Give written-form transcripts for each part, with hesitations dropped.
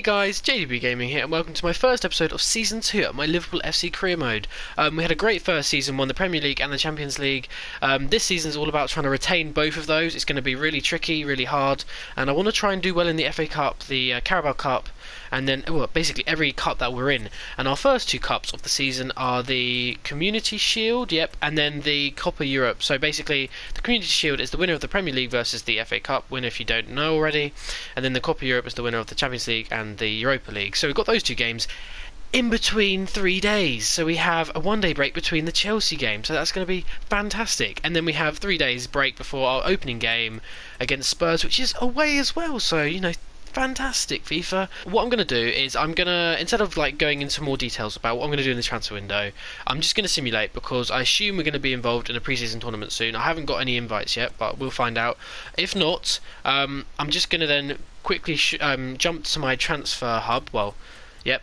Hey guys, JDB Gaming here, and welcome to my first episode of Season 2 of my Liverpool FC career mode. We had a great first season, won the Premier League and the Champions League. This season is all about trying to retain both of those. It's going to be really tricky, really hard, and I want to try and do well in the FA Cup, the Carabao Cup, and then, well, basically every cup that we're in. And our first two cups of the season are the Community Shield, and then the Copa Europe. So basically, the Community Shield is the winner of the Premier League versus the FA Cup winner, if you don't know already, and then the Copa Europe is the winner of the Champions League and the Europa League. So we've got those two games in between 3 days. So we have a one-day break between the Chelsea game, so that's going to be fantastic. And then we have 3 days break before our opening game against Spurs, which is away as well. So, you know, fantastic, FIFA. What I'm going to do is I'm going to, instead of like going into more details about what I'm going to do in the transfer window, I'm just going to simulate, because I assume we're going to be involved in a pre-season tournament soon. I haven't got any invites yet, but we'll find out. If not, I'm just going to then quickly jump to my transfer hub.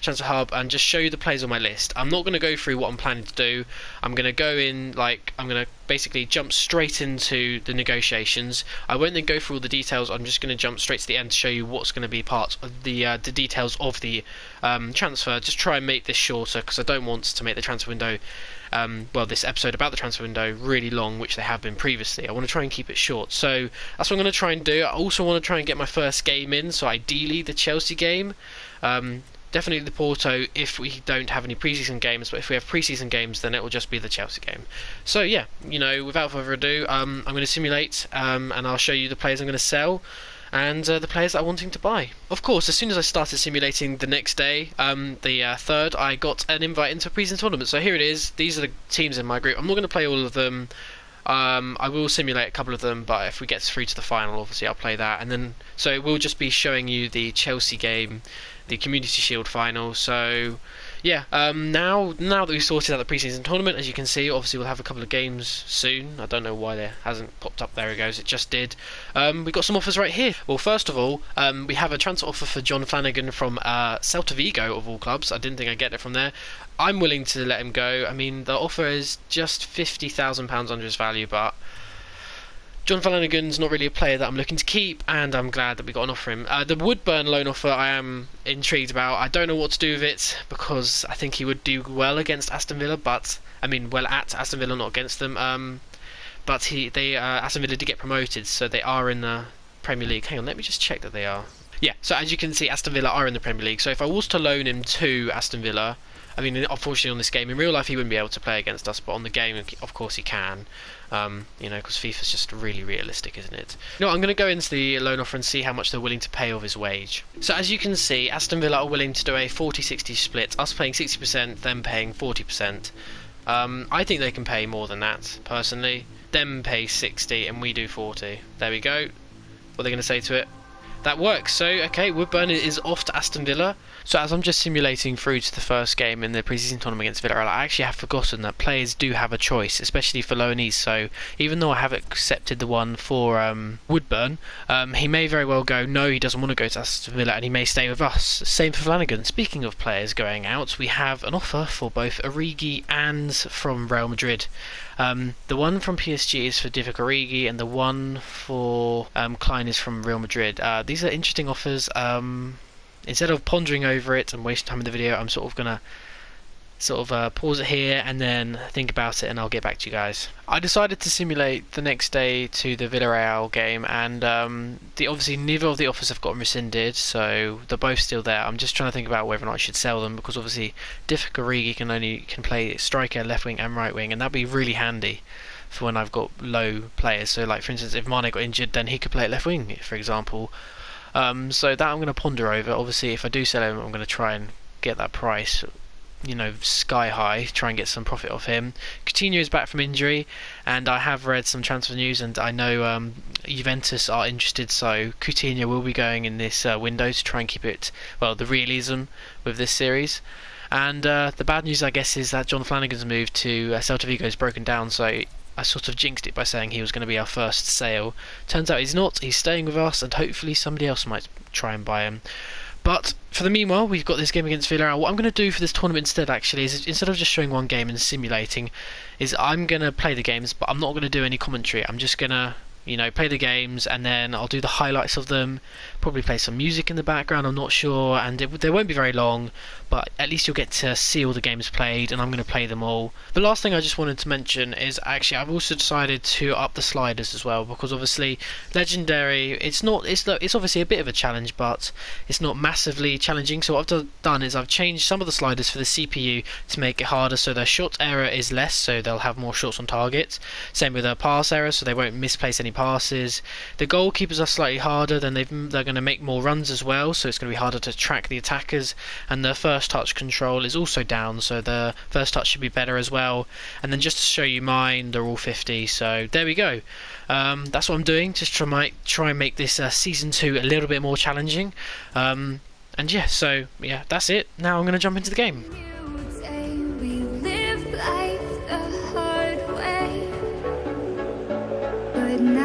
Transfer hub, and just show you the players on my list. I'm not going to go through what I'm planning to do. I'm going to go in, I'm going to basically jump straight into the negotiations. I won't then go through all the details. I'm just going to jump straight to the end to show you what's going to be part of the details of the transfer. Just try and make this shorter, because I don't want to make the transfer window, this episode about the transfer window really long, which they have been previously. I want to try and keep it short, so that's what I'm going to try and do. I also want to try and get my first game in, so ideally the Chelsea game. Definitely the Porto if we don't have any pre-season games, but if we have pre-season games, then it will just be the Chelsea game. So yeah, you know, without further ado, I'm going to simulate, and I'll show you the players I'm going to sell and the players that I'm wanting to buy. Of course, as soon as I started simulating the next day, the 3rd, I got an invite into a pre-season tournament. So here it is. These are the teams in my group. I'm not going to play all of them. I will simulate a couple of them, but if we get through to the final, obviously I'll play that. And then, so we'll just be showing you the Chelsea game, the Community Shield final. So yeah, now that we've sorted out the pre-season tournament, as you can see, obviously we'll have a couple of games soon. I don't know why there hasn't popped up. There it goes, it just did. We've got some offers right here. Well, first of all, we have a transfer offer for John Flanagan from Celta Vigo, of all clubs. I didn't think I'd get it from there. I'm willing to let him go. I mean, the offer is just £50,000 under his value, but John Flanagan's not really a player that I'm looking to keep, and I'm glad that we got an offer him. The Woodburn loan offer I am intrigued about. I don't know what to do with it, because I think he would do well against Aston Villa, but I mean, well at Aston Villa, not against them. But Aston Villa did get promoted, so they are in the Premier League. Hang on, let me just check that they are. Yeah, so as you can see, Aston Villa are in the Premier League. So if I was to loan him to Aston Villa, I mean, unfortunately on this game, in real life he wouldn't be able to play against us, but on the game, of course he can. You know, because FIFA's just really realistic, isn't it? You know, I'm going to go into the loan offer and see how much they're willing to pay of his wage. So as you can see, Aston Villa are willing to do a 40-60 split, us paying 60%, them paying 40%. I think they can pay more than that, personally. Them pay 60 and we do 40. There we go. What are they going to say to it? That works. So, okay, Woodburn is off to Aston Villa. So as I'm just simulating through to the first game in the pre-season tournament against Villarreal, I actually have forgotten that players do have a choice, especially for loanees. So even though I have accepted the one for Woodburn, he may very well go, no, he doesn't want to go to Aston Villa, and he may stay with us. Same for Flanagan. Speaking of players going out, we have an offer for both Origi and from Real Madrid. The one from PSG is for Divock Origi, and the one for Klein is from Real Madrid. These are interesting offers. Instead of pondering over it and wasting time in the video, I'm sort of gonna pause it here and then think about it, and I'll get back to you guys. I decided to simulate the next day to the Villarreal game, and obviously neither of the offers have gotten rescinded, so they're both still there. I'm just trying to think about whether or not I should sell them, because obviously Divock Origi can play striker, left wing and right wing, and that'd be really handy for when I've got low players. So like for instance, if Mane got injured, then he could play at left wing, for example. So that I'm going to ponder over. Obviously if I do sell him, I'm going to try and get that price, you know, sky high, try and get some profit off him. Coutinho is back from injury, and I have read some transfer news, and I know Juventus are interested, so Coutinho will be going in this window to try and keep it, well, the realism with this series. And the bad news, I guess, is that John Flanagan's move to Celta Vigo is broken down, so I sort of jinxed it by saying he was going to be our first sale. Turns out he's not. He's staying with us, and hopefully somebody else might try and buy him. But for the meanwhile, we've got this game against Villarreal. What I'm going to do for this tournament instead, actually, is instead of just showing one game and simulating, is I'm going to play the games, but I'm not going to do any commentary. I'm just going to, play the games, and then I'll do the highlights of them, probably play some music in the background, I'm not sure, and they won't be very long, but at least you'll get to see all the games played, and I'm going to play them all. The last thing I just wanted to mention is actually I've also decided to up the sliders as well, because obviously Legendary, it's obviously a bit of a challenge, but it's not massively challenging. So what I've done is I've changed some of the sliders for the CPU to make it harder, so their shot error is less, so they'll have more shots on target. Same with their pass error, so they won't misplace any passes. The goalkeepers are slightly harder, then they're going to make more runs as well, so it's going to be harder to track the attackers. And the first touch control is also down, so the first touch should be better as well. And then just to show you mine, they're all 50, so there we go. That's what I'm doing, just try and make this season 2 a little bit more challenging. And yeah, so yeah, that's it. Now I'm going to jump into the game.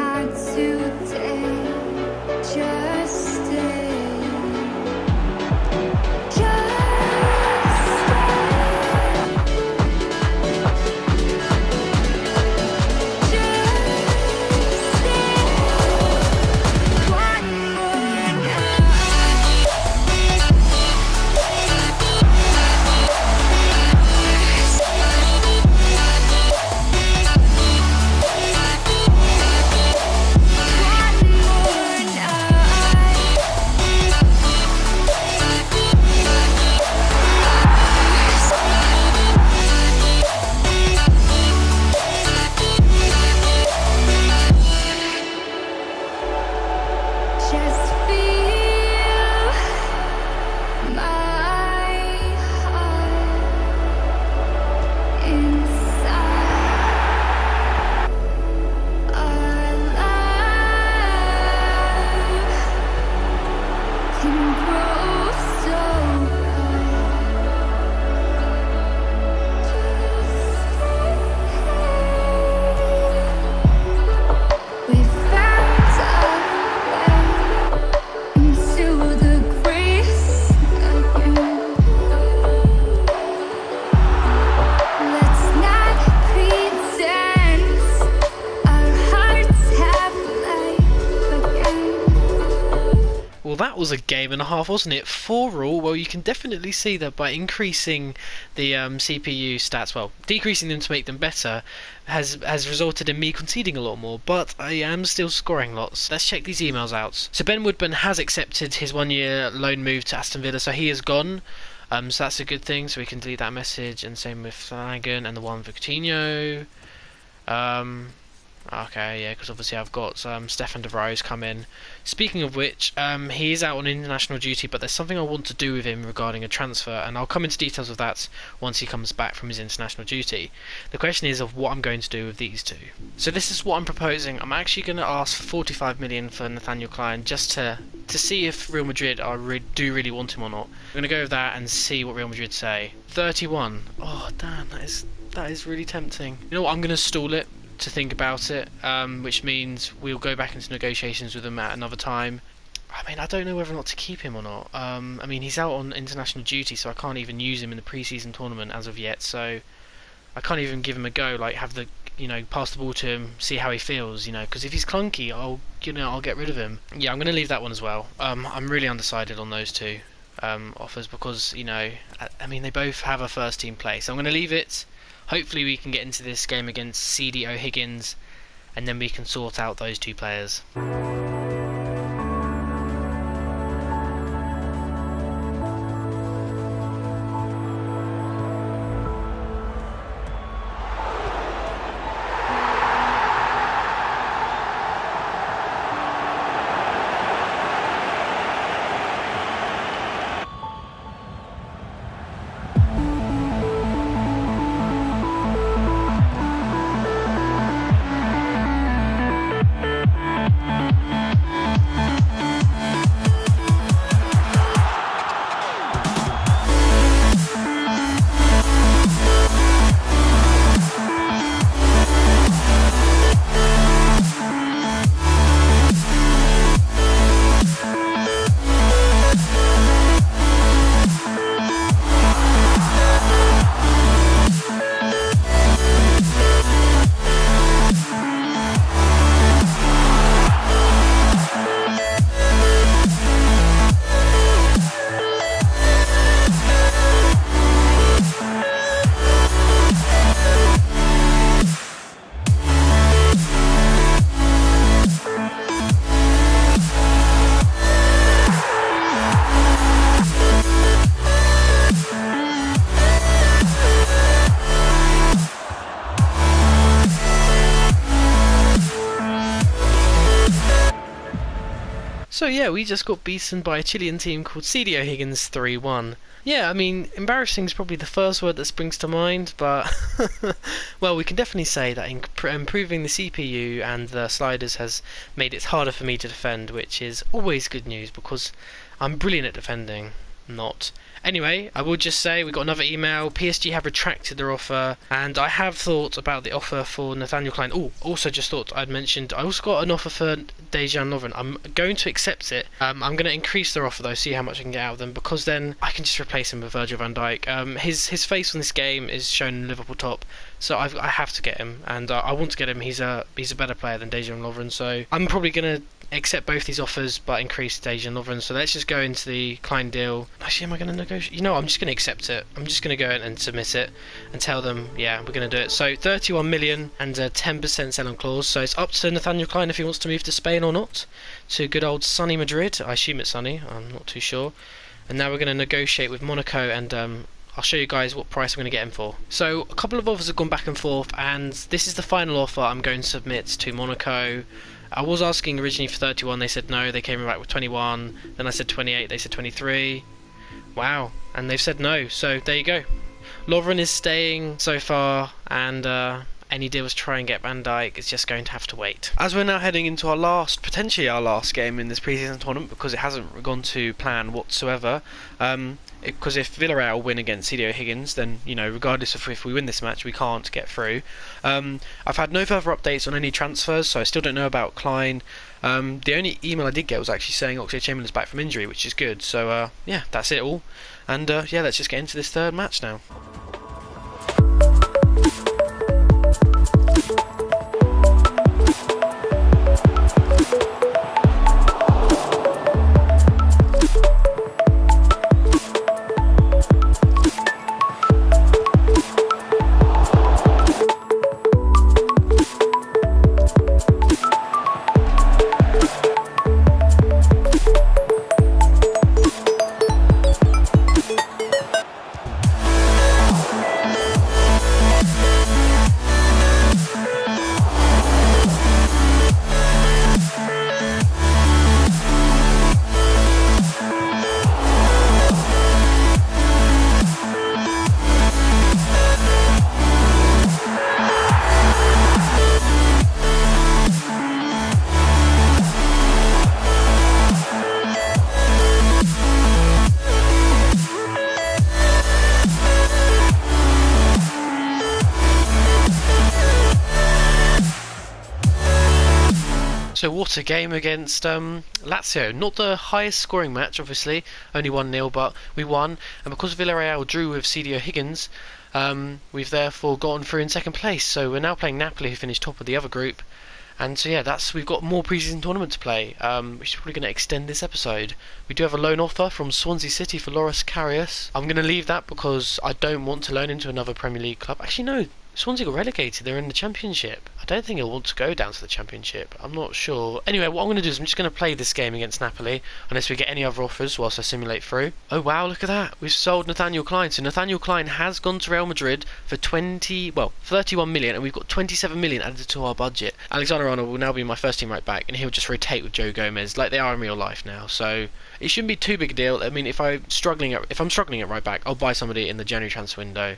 Not today, just stay. Well, that was a game and a half, wasn't it? 4-all. Well, you can definitely see that by increasing the CPU stats, well, decreasing them to make them better, has resulted in me conceding a lot more, but I am still scoring lots. Let's check these emails out. So Ben Woodburn has accepted his 1-year loan move to Aston Villa, so he is gone. So that's a good thing, so we can delete that message, and same with Flanagan and the one for Coutinho. Okay, yeah, because obviously I've got Stefan de Vrij come in. Speaking of which, he is out on international duty, but there's something I want to do with him regarding a transfer, and I'll come into details of that once he comes back from his international duty. The question is of what I'm going to do with these two. So this is what I'm proposing. I'm actually going to ask for 45 million for Nathaniel Klein, just to see if Real Madrid do really want him or not. I'm going to go with that and see what Real Madrid say. 31. Oh damn, that is really tempting. You know what? I'm going to stall it to think about it, which means we'll go back into negotiations with him at another time. I mean, I don't know whether or not to keep him or not. I mean, he's out on international duty, so I can't even use him in the pre-season tournament as of yet, so I can't even give him a go, like have the, pass the ball to him, see how he feels, because if he's clunky, I'll get rid of him. Yeah, I'm going to leave that one as well. I'm really undecided on those two offers because, I mean, they both have a first team place. So I'm going to leave it. Hopefully we can get into this game against CD O'Higgins, and then we can sort out those two players. So yeah, we just got beaten by a Chilean team called CD O'Higgins 3-1. Yeah, I mean, embarrassing is probably the first word that springs to mind, but well, we can definitely say that improving the CPU and the sliders has made it harder for me to defend, which is always good news because I'm brilliant at defending. Not. Anyway, I will just say we got another email. PSG have retracted their offer, and I have thought about the offer for Nathaniel Klein. Oh, also just thought I'd mentioned I also got an offer for Dejan Lovren. I'm going to accept it. I'm going to increase their offer though, see how much I can get out of them, because then I can just replace him with Virgil van Dijk. His face on this game is shown in Liverpool top, so I have to get him, and I want to get him. He's a better player than Dejan Lovren, so I'm probably going to accept both these offers but increase Dejan Lovren. So let's just go into the Klein deal. Actually, am I going to negotiate? You know, I'm just going to accept it. I'm just going to go in and submit it and tell them, yeah, we're going to do it. So 31 million and a 10% sell-on clause. So it's up to Nathaniel Klein if he wants to move to Spain or not, to good old sunny Madrid. I assume it's sunny. I'm not too sure. And now we're going to negotiate with Monaco, and I'll show you guys what price I'm going to get him for. So a couple of offers have gone back and forth, and this is the final offer I'm going to submit to Monaco. I was asking originally for 31, they said no, they came back with 21, then I said 28, they said 23. Wow, and they've said no, so there you go. Lovren is staying so far, and any deals to try and get Van Dijk is just going to have to wait. As we're now heading into potentially our last game in this pre-season tournament, because it hasn't gone to plan whatsoever, because if Villarreal win against CD O'Higgins, then, you know, regardless of if we win this match, we can't get through. I've had no further updates on any transfers, so I still don't know about Klein. The only email I did get was actually saying Oxlade-Chamberlain's back from injury, which is good. So, yeah, that's it all. And, yeah, let's just get into this third match now. So what a game against Lazio. Not the highest scoring match, obviously, only 1-0, but we won. And because Villarreal drew with CD O'Higgins, we've therefore gotten through in second place. So we're now playing Napoli, who finished top of the other group. And so yeah, we've got more pre-season tournament to play, which is probably going to extend this episode. We do have a loan offer from Swansea City for Loris Karius. I'm going to leave that because I don't want to loan into another Premier League club. Actually, no. Swansea got relegated, they're in the Championship. I don't think he'll want to go down to the Championship, I'm not sure. Anyway, what I'm going to do is I'm just going to play this game against Napoli, unless we get any other offers whilst I simulate through. Oh wow, look at that, we've sold Nathaniel Klein. So Nathaniel Klein has gone to Real Madrid for 31 million, and we've got 27 million added to our budget. Alexander Arnold will now be my first team right back, and he'll just rotate with Joe Gomez, like they are in real life now, so it shouldn't be too big a deal. I mean, if I'm struggling at right back, I'll buy somebody in the January transfer window.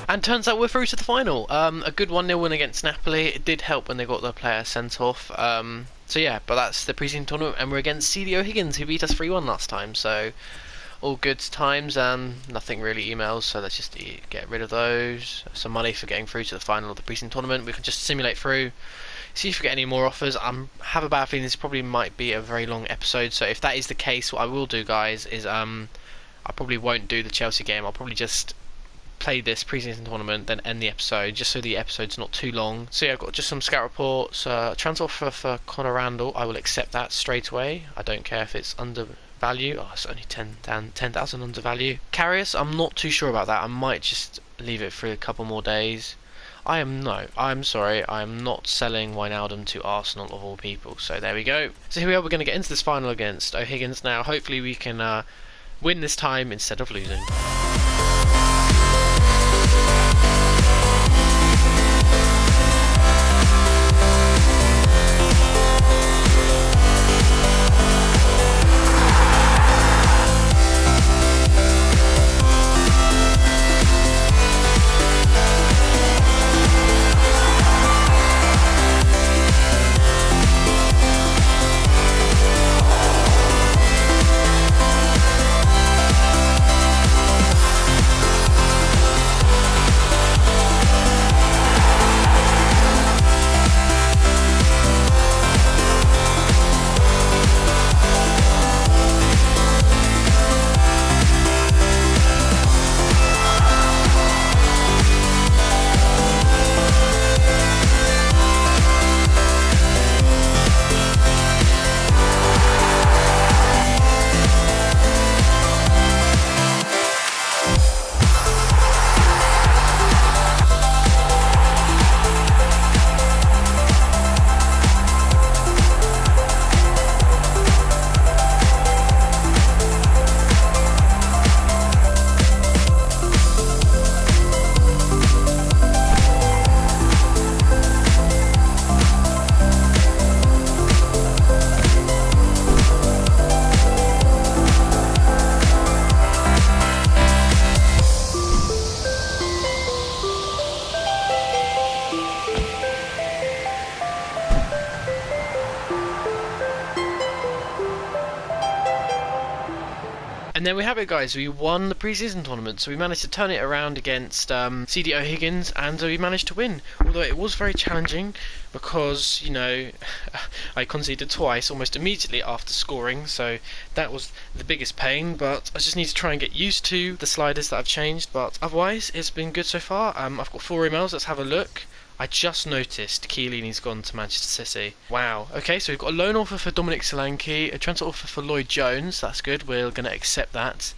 And turns out we're through to the final. A good 1-0 win against Napoli. It did help when they got their player sent off. So yeah, but that's the pre-season tournament, and we're against CD O'Higgins, who beat us 3-1 last time. So all good times. Nothing really emails, so let's just get rid of those. Some money for getting through to the final of the pre-season tournament. We can just simulate through, see if we get any more offers. I have a bad feeling this probably might be a very long episode. So if that is the case, what I will do, guys, is I probably won't do the Chelsea game. I'll probably just play this pre-season tournament, then end the episode, just so the episode's not too long. So yeah, I've got just some scout reports. Transfer offer for Conor Randall, I will accept that straight away. I don't care if it's under value. Oh, it's only 10,000 under value. Karius, I'm not too sure about that. I might just leave it for a couple more days. I'm sorry, I'm not selling Wijnaldum to Arsenal of all people. So there we go. So here we are, we're going to get into this final against O'Higgins now. Hopefully we can win this time instead of losing. And there we have it, guys. We won the pre-season tournament, so we managed to turn it around against CD O'Higgins, and we managed to win. Although it was very challenging because, you know, I conceded twice almost immediately after scoring, so that was the biggest pain. But I just need to try and get used to the sliders that I've changed. But otherwise, it's been good so far. I've got 4 emails. Let's have a look. I just noticed Chiellini's gone to Manchester City. Wow. Okay, so we've got a loan offer for Dominic Solanke, a transfer offer for Lloyd Jones. That's good. We're going to accept that.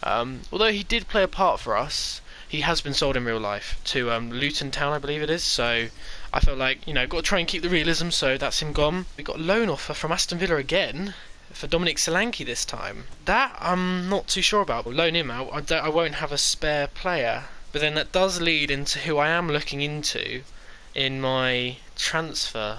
Although he did play a part for us, he has been sold in real life to Luton Town, I believe it is. So I felt like, you know, got to try and keep the realism. So that's him gone. We got a loan offer from Aston Villa again for Dominic Solanke this time. That I'm not too sure about. We'll loan him out. I won't have a spare player. But then that does lead into who I am looking into in my transfer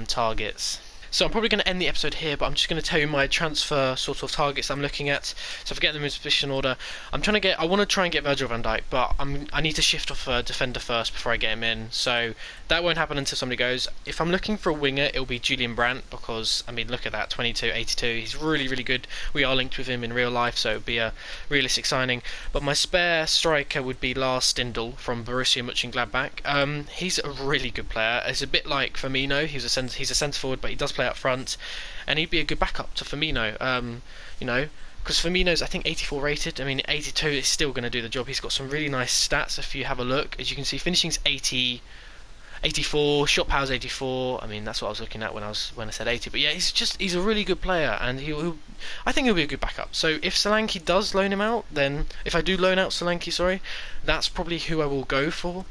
targets. So I'm probably going to end the episode here, but I'm just going to tell you my transfer sort of targets I'm looking at. So if I get them in position order, I want to try and get Virgil van Dijk, but I need to shift off a defender first before I get him in. So that won't happen until somebody goes. If I'm looking for a winger, it'll be Julian Brandt, because, I mean, look at that, 22, 82. He's really, really good. We are linked with him in real life, so it would be a realistic signing. But my spare striker would be Lars Stindl from Borussia Mönchengladbach. He's a really good player. It's a bit like Firmino. He's a centre forward, but he does play up front, and he'd be a good backup to Firmino. You know, because Firmino's, I think, 84 rated. I mean, 82 is still going to do the job. He's got some really nice stats if you have a look. As you can see, finishing's 80, 84, shot power's 84. I mean, that's what I was looking at when I said 80. But yeah, he's a really good player, and I think he'll be a good backup. So if Solanke does loan him out, then if I do loan out Solanke, sorry, that's probably who I will go for.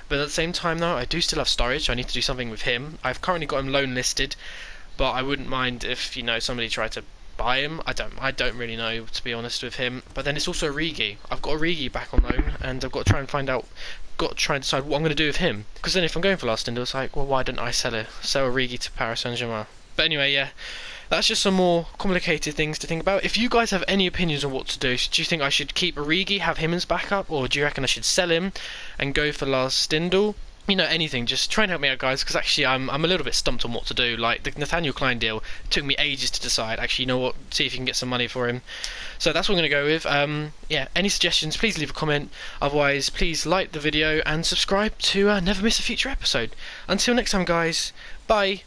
But at the same time, though, I do still have Sturridge, so I need to do something with him. I've currently got him loan listed, but I wouldn't mind if, you know, somebody tried to buy him. I don't really know, to be honest with him. But then it's also Origi. I've got Origi back on loan, and I've got to try and decide what I'm going to do with him. Because then if I'm going for Lars Stindl, it's like, well, why didn't I sell Origi to Paris Saint-Germain? But anyway, yeah, that's just some more complicated things to think about. If you guys have any opinions on what to do you think I should keep Origi, have him as backup, or do you reckon I should sell him and go for Lars Stindl? You know, anything, just try and help me out, guys, because actually I'm a little bit stumped on what to do. Like, the Nathaniel Klein deal took me ages to decide. Actually, you know what, see if you can get some money for him. So that's what I'm going to go with. Yeah, any suggestions, please leave a comment. Otherwise, please like the video and subscribe to never miss a future episode. Until next time, guys, bye.